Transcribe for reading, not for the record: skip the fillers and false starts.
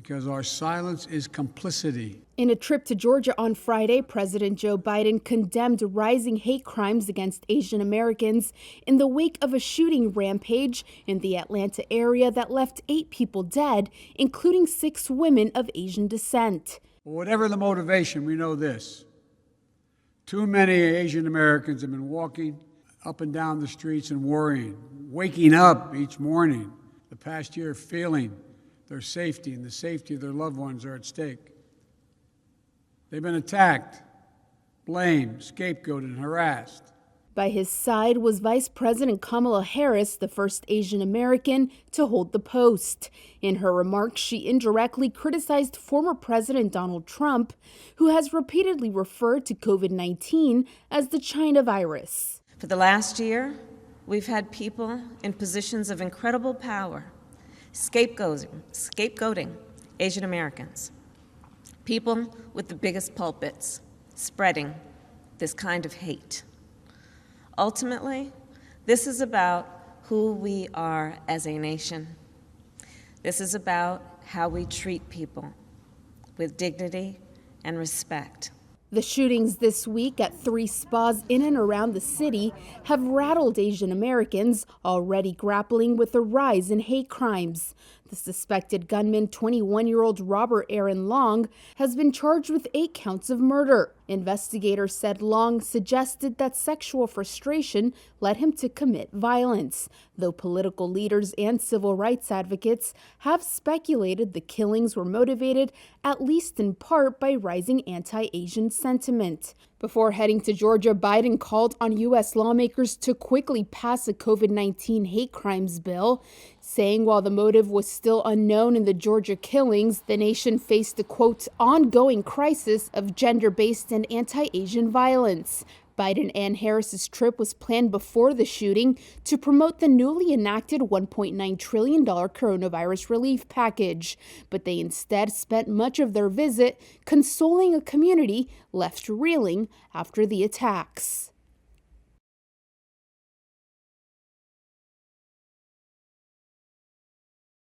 because our silence is complicity. In a trip to Georgia on Friday, President Joe Biden condemned rising hate crimes against Asian Americans in the wake of a shooting rampage in the Atlanta area that left 8 people dead, including 6 women of Asian descent. Whatever the motivation, we know this. Too many Asian Americans have been walking up and down the streets and worrying, waking up each morning the past year feeling their safety and the safety of their loved ones are at stake. They've been attacked, blamed, scapegoated, and harassed. By his side was Vice President Kamala Harris, the first Asian American to hold the post. In her remarks, she indirectly criticized former President Donald Trump, who has repeatedly referred to COVID-19 as the China virus. For the last year, we've had people in positions of incredible power scapegoating Asian Americans, people with the biggest pulpits spreading this kind of hate. Ultimately, this is about who we are as a nation. This is about how we treat people with dignity and respect. The shootings this week at 3 spas in and around the city have rattled Asian Americans already grappling with the rise in hate crimes. The suspected gunman, 21-year-old Robert Aaron Long, has been charged with 8 counts of murder. Investigators said Long suggested that sexual frustration led him to commit violence, though political leaders and civil rights advocates have speculated the killings were motivated, at least in part, by rising anti-Asian sentiment. Before heading to Georgia, Biden called on U.S. lawmakers to quickly pass a COVID-19 hate crimes bill, saying while the motive was still unknown in the Georgia killings, the nation faced a, quote, ongoing crisis of gender-based and anti-Asian violence. Biden and Harris's trip was planned before the shooting to promote the newly enacted $1.9 trillion coronavirus relief package, but they instead spent much of their visit consoling a community left reeling after the attacks.